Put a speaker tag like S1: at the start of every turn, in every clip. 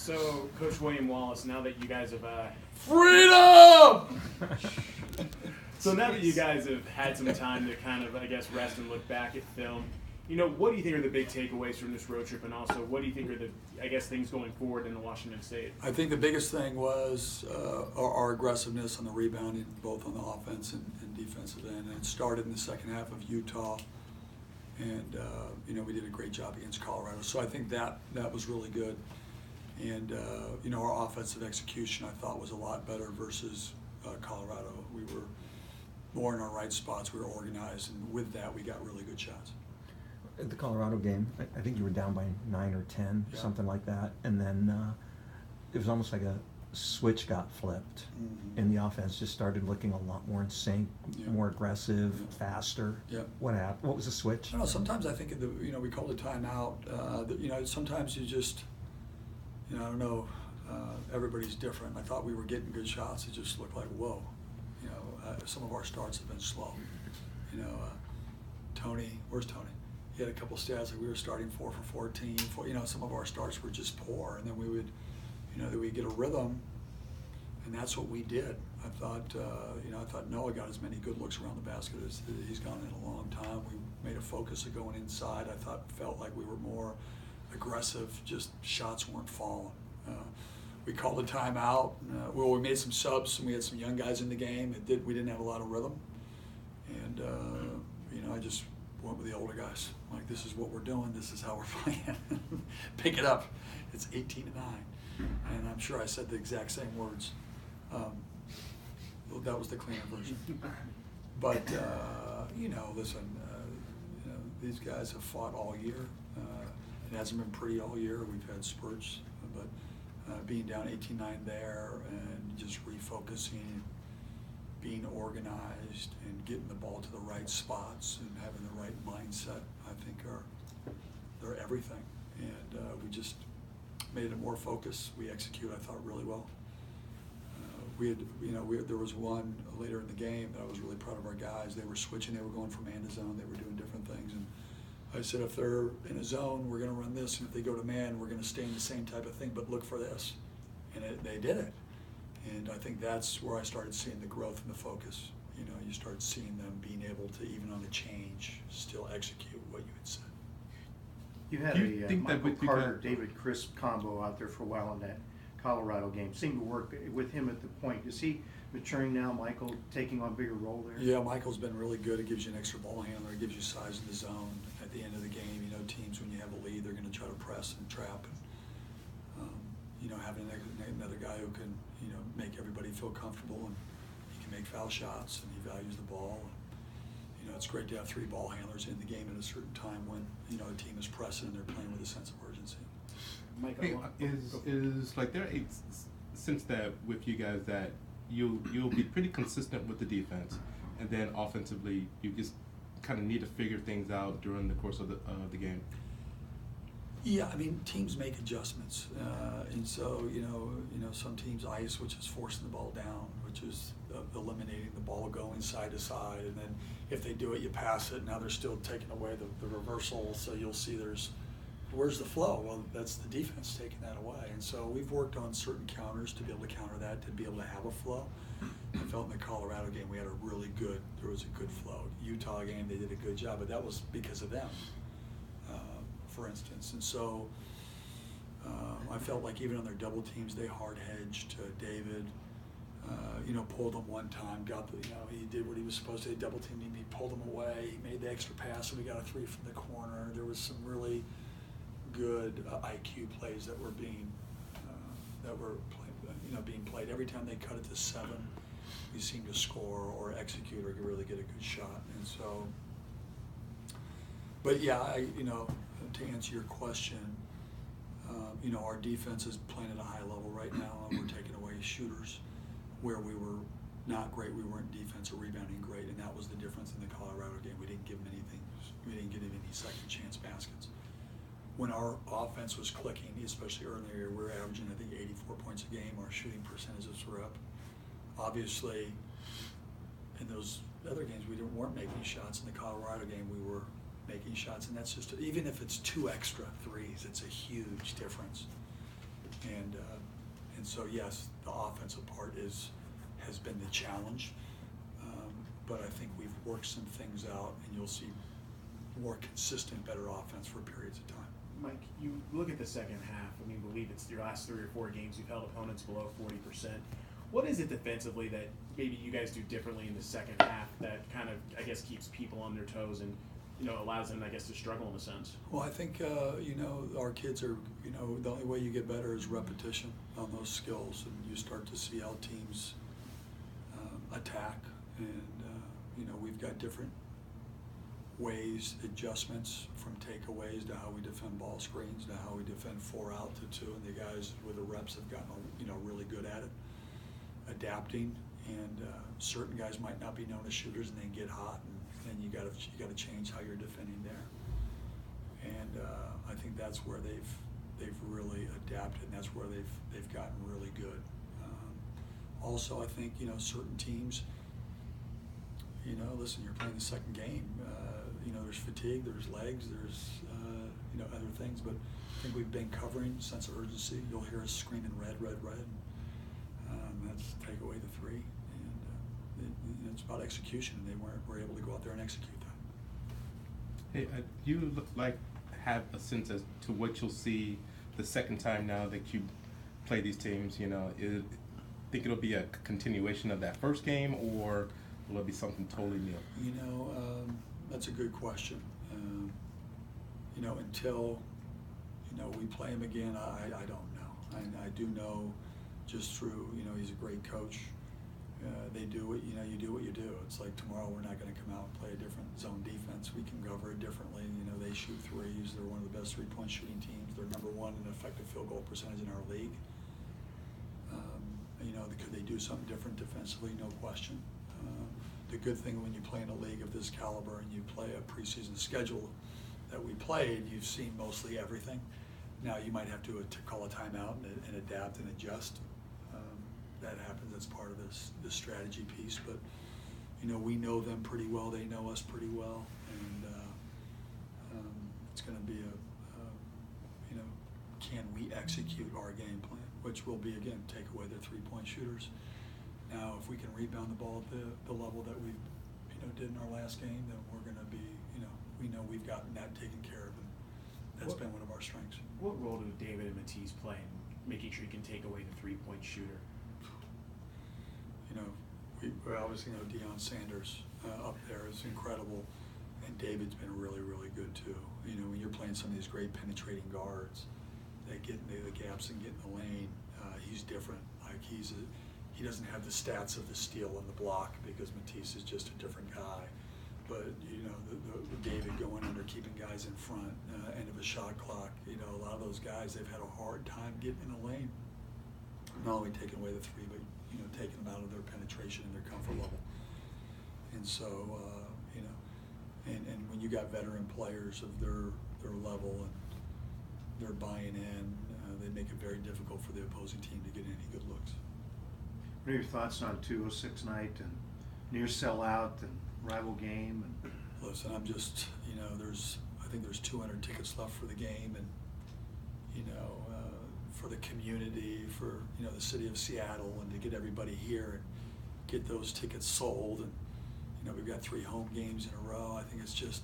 S1: So, Coach William Wallace, now that you guys have
S2: Freedom!
S1: so now that you guys have had some time to kind of, I guess, rest and look back at film, what do you think are the big takeaways from this road trip, and also what do you think are the, I guess, things going forward in Washington State?
S2: I think the biggest thing was our aggressiveness on the rebounding, both on the offense and defensive end. And it started in the second half of Utah, and we did a great job against Colorado. So I think that was really good. And our offensive execution, I thought, was a lot better versus Colorado. We were more in our right spots. We were organized, and with that, we got really good shots.
S3: At the Colorado game, I think you were down by 9 or 10,
S2: Yeah.
S3: something like that, and then it was almost like a switch got flipped, and the offense just started looking a lot more in sync,
S2: Yeah.
S3: more aggressive,
S2: Yeah.
S3: faster.
S2: Yeah.
S3: What happened? What was the switch?
S2: I don't know. Sometimes I think we called a timeout. Sometimes you just, I don't know. Everybody's different. I thought we were getting good shots. It just looked like whoa. Some of our starts have been slow. Tony, where's Tony? He had a couple stats like we were starting 4 for 14. Some of our starts were just poor, and then we would, we'd get a rhythm, and that's what we did. I thought Noah got as many good looks around the basket as he's gone in a long time. We made a focus of going inside. Felt like we were more aggressive. Just shots weren't falling. We called a timeout. We made some subs, and we had some young guys in the game. We didn't have a lot of rhythm, and I just went with the older guys. Like, this is what we're doing. This is how we're playing. Pick it up. It's 18-9, and I'm sure I said the exact same words. That was the cleaner version. But listen, these guys have fought all year. It hasn't been pretty all year. We've had spurts, but being down 18-9 there and just refocusing, being organized, and getting the ball to the right spots and having the right mindset, I think they're everything. And we just made it more focused. We executed, I thought, really well. There was one later in the game that I was really proud of our guys. They were switching. They were going from man to zone. They were doing different things. And I said, if they're in a zone, we're going to run this. And if they go to man, we're going to stay in the same type of thing, but look for this. And they did it. And I think that's where I started seeing the growth and the focus. You start seeing them being able to, even on a change, still execute what you had said.
S4: You had
S5: Do you
S4: a
S5: think that
S4: Michael
S5: with you
S4: Carter,
S5: guys-
S4: David Crisp combo out there for a while in that Colorado game. Seemed to work with him at the point. Is he maturing now, Michael, taking on a bigger role there?
S2: Yeah, Michael's been really good. It gives you an extra ball handler. It gives you size in the zone. At the end of the game, teams, when you have a lead, they're going to try to press and trap. And, having another guy who can, make everybody feel comfortable, and he can make foul shots, and he values the ball. And, it's great to have 3 ball handlers in the game at a certain time when, a team is pressing and they're playing with a sense of urgency.
S1: Mike,
S5: Hey, is like there a sense that with you guys that you'll be pretty consistent with the defense, and then offensively you just kind of need to figure things out during the course of the game?
S2: Yeah, teams make adjustments, and so some teams ice, which is forcing the ball down, which is eliminating the ball going side to side, and then if they do it, you pass it. Now they're still taking away the reversal, so you'll see where's the flow? Well, that's the defense taking that away, and so we've worked on certain counters to be able to counter that, to be able to have a flow. I felt in the Colorado game there was a good flow. Utah game, they did a good job, but that was because of them. For instance, and so I felt like even on their double teams, they hard hedged David. Pulled him one time, he did what he was supposed to. They double teamed him, he pulled him away, he made the extra pass, and we got a 3 from the corner. There was some really good IQ plays that were being played. Every time they cut it to 7, we seemed to score or execute or really get a good shot. And so, but yeah, to answer your question, our defense is playing at a high level right now, and we're taking away shooters where we were not great. We weren't defense or rebounding great, and that was the difference in the Colorado game. We didn't give them anything. We didn't get any second chance baskets. When our offense was clicking, especially early in the year, we were averaging, I think, 84 points a game. Our shooting percentages were up. Obviously, in those other games, we weren't making shots. In the Colorado game, we were making shots, and that's just, even if it's 2 extra threes, it's a huge difference. And so yes, the offensive part has been the challenge, but I think we've worked some things out, and you'll see more consistent, better offense for periods of time.
S1: Mike, you look at the second half. I mean, believe it's your last 3 or 4 games you've held opponents below 40%. What is it defensively that maybe you guys do differently in the second half that kind of, I guess, keeps people on their toes and, allows them, I guess, to struggle in a sense?
S2: Well, I think, our kids are, the only way you get better is repetition on those skills, and you start to see how teams attack. And, we've got different ways, adjustments from takeaways to how we defend ball screens to how we defend 4 out to 2, and the guys with the reps have gotten, really good at it, adapting. And certain guys might not be known as shooters, and they get hot, and you got to change how you're defending there. And I think that's where they've really adapted, and that's where they've gotten really good. Also, I think certain teams, listen, you're playing the second game. There's fatigue, there's legs, there's other things, but I think we've been covering sense of urgency. You'll hear us screaming red, red, red. That's take away the 3, and it's about execution, and they were able to go out there and execute that.
S5: Hey, you have a sense as to what you'll see the second time now that you play these teams. Think it'll be a continuation of that first game, or will it be something totally new?
S2: That's a good question. Until we play him again, I don't know. I do know just through he's a great coach. They do what you do what you do. It's like tomorrow we're not going to come out and play a different zone defense. We can cover it differently. They shoot threes. They're one of the best 3-point shooting teams. They're number 1 in effective field goal percentage in our league. Could they do something different defensively? No question. The good thing when you play in a league of this caliber and you play a preseason schedule that we played, you've seen mostly everything. Now you might have to call a timeout and adapt and adjust. That happens. That's part of this strategy piece. But we know them pretty well. They know us pretty well, and it's going to be can we execute our game plan, which will be, again, take away their 3-point shooters. Now, if we can rebound the ball at the level that we did in our last game, then we're going to be, we know we've gotten that taken care of, and that's been one of our strengths.
S1: What role do David and Matisse play in making sure you can take away the 3-point shooter?
S2: We obviously know Deion Sanders up there is incredible, and David's been really, really good too. When you're playing some of these great penetrating guards that get into the gaps and get in the lane, he's different. Like he doesn't have the stats of the steal and the block because Matisse is just a different guy. But the David going under, keeping guys in front, end of a shot clock. A lot of those guys, they've had a hard time getting in the lane. Not only taking away the 3, but taking them out of their penetration and their comfort level. And so and when you got veteran players of their level and they're buying in, they make it very difficult for the opposing team to get any good looks.
S4: What are your thoughts on 206 night and near sellout and rival game? And
S2: listen, I'm just, I think there's 200 tickets left for the game, and for the community, for the city of Seattle, and to get everybody here and get those tickets sold, and we've got 3 home games in a row. I think it's just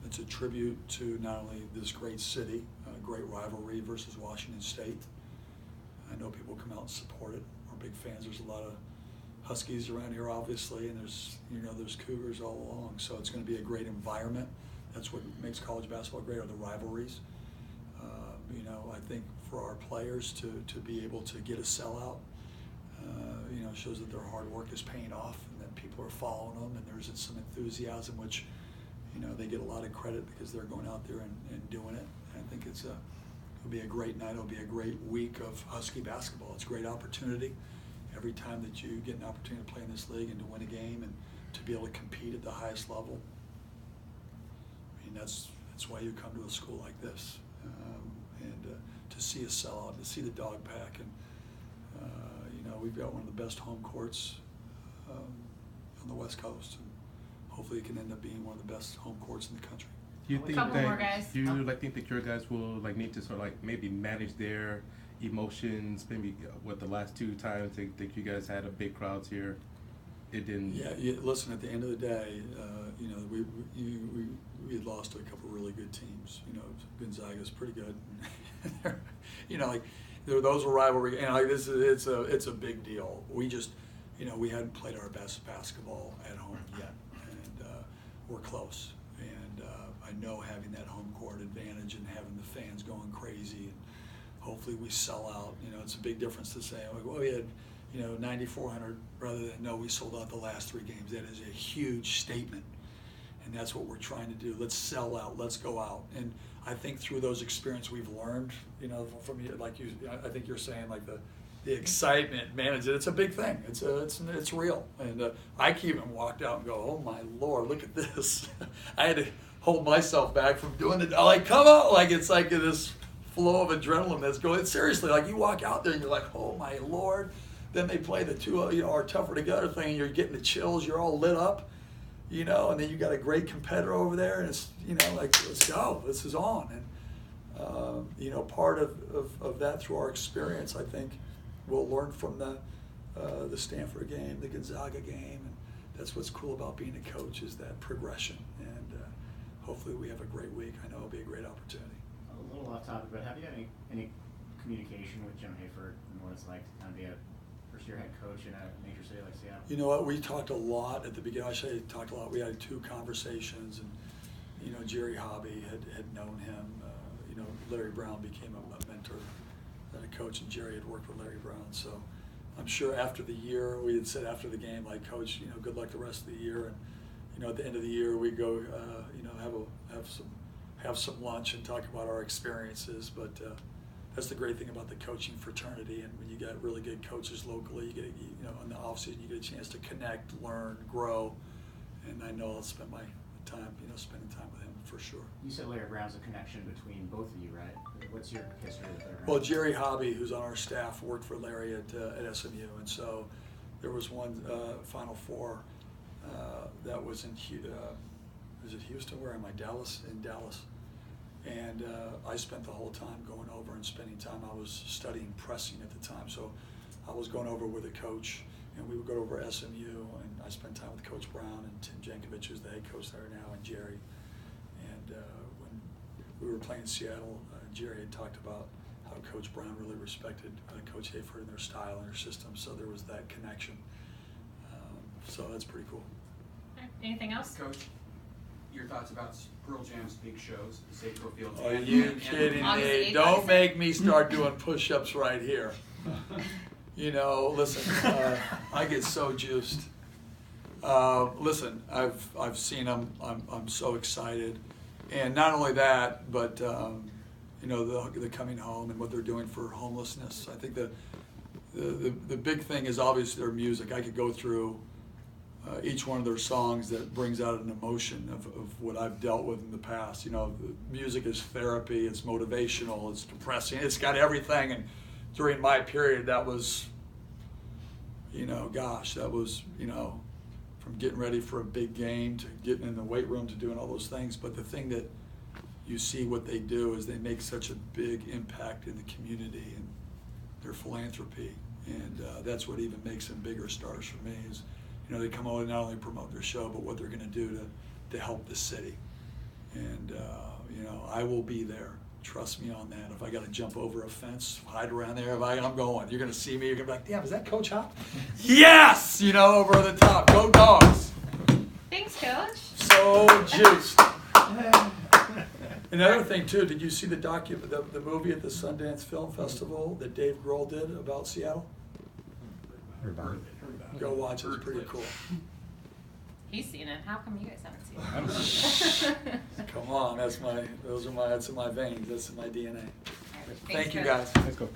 S2: it's a tribute to not only this great city, great rivalry versus Washington State. I know people come out and support it. We're big fans. There's a lot of Huskies around here, obviously, and there's Cougars all along. So it's going to be a great environment. That's what makes college basketball great, are the rivalries. I think for our players to be able to get a sellout, shows that their hard work is paying off and that people are following them, and there's some enthusiasm, which they get a lot of credit because they're going out there and doing it. I think it'll be a great night. It'll be a great week of Husky basketball. It's a great opportunity. Every time that you get an opportunity to play in this league and to win a game and to be able to compete at the highest level, that's why you come to a school like this, and to see a sellout, to see the dog pack, and we've got one of the best home courts on the West Coast, and hopefully it can end up being one of the best home courts in the country.
S5: Do you think
S6: Couple
S5: that
S6: more guys.
S5: do you think that your guys will need to sort of maybe manage their emotions? Maybe what the last 2 times that you guys had a big crowds here, it didn't.
S2: Yeah, listen. At the end of the day, we had lost to a couple really good teams. Gonzaga's pretty good. Those are rivalry, and it's a big deal. We just, we hadn't played our best basketball at home yet, and we're close. And I know having that home court advantage and having the fans going crazy, and hopefully we sell out. It's a big difference to say, well, we had 9,400 rather than no, we sold out the last 3 games. That is a huge statement, and that's what we're trying to do. Let's sell out. Let's go out. And I think through those experiences we've learned, from I think you're saying the excitement, man, it's a big thing. It's real. And I can even walked out and go, oh my Lord, look at this. I had to hold myself back from doing it. Come on, it's like this flow of adrenaline that's going. Seriously, you walk out there and you're like, oh my Lord. Then they play the 2, our tougher together thing, and you're getting the chills. You're all lit up, and then you got a great competitor over there, and it's, let's go. This is on. And, part of that through our experience, I think we'll learn from the Stanford game, the Gonzaga game, and that's what's cool about being a coach is that progression. And hopefully we have a great week. I know it'll be a great opportunity.
S7: A little off topic, but have you had any communication with Jim Hayford and what it's like to kind of be a first-year head coach in a major city like Seattle?
S2: You know what? We talked a lot at the beginning. I say talked a lot. We had 2 conversations, and Jerry Hobby had known him. Larry Brown became a mentor and a coach, and Jerry had worked with Larry Brown. So I'm sure after the year, we had said after the game, Coach, good luck the rest of the year. And at the end of the year, we go, have some lunch and talk about our experiences. But that's the great thing about the coaching fraternity. And when you got really good coaches locally, you get, in the offseason, you get a chance to connect, learn, grow. And I know I'll spend my time, spending time with him for sure.
S7: You said Larry Brown's a connection between both of you, right? What's your history with Larry Brown?
S2: Well, Jerry Hobby, who's on our staff, worked for Larry at SMU. And so there was one Final Four that was in, is it Houston? Where am I? Dallas? In Dallas. And I spent the whole time going over and spending time. I was studying pressing at the time, so I was going over with a coach, and we would go over SMU, and I spent time with Coach Brown and Tim Jankovich, who's the head coach there now, and Jerry. And when we were playing Seattle, Jerry had talked about how Coach Brown really respected Coach Hayford and their style and their system, so there was that connection. So that's pretty cool.
S6: Okay. Anything else?
S8: Coach, your thoughts about Pearl Jam's big shows, the Safeco Field?
S2: Are you kidding
S6: August
S2: me?
S6: 8th,
S2: Don't
S6: August
S2: make me start doing push-ups right here. Listen, I get so juiced. Listen, I've seen them. I'm so excited, and not only that, but the coming home and what they're doing for homelessness. I think the big thing is obviously their music. I could go through each one of their songs that brings out an emotion of what I've dealt with in the past. Music is therapy. It's motivational. It's depressing. It's got everything. And during my period, that was, that was, from getting ready for a big game to getting in the weight room to doing all those things. But the thing that you see what they do is they make such a big impact in the community and their philanthropy. And that's what even makes them bigger stars for me is, they come out and not only promote their show, but what they're going to do to help the city. And, I will be there. Trust me on that. If I got to jump over a fence, hide around there, I'm going. You're going to see me. You're going to be like, damn, is that Coach Hop? Yes! Over the top. Go Dogs.
S6: Thanks, Coach.
S2: So juiced. Another thing, too, did you see the movie at the Sundance Film Festival that Dave Grohl did about Seattle? Go watch it. It's pretty cool.
S6: He's seen it. How come you guys haven't seen it?
S2: Come on, that's in my veins. That's in my DNA.
S6: Thanks,
S2: Thank you,
S6: Coach.
S2: guys.
S5: Let's go.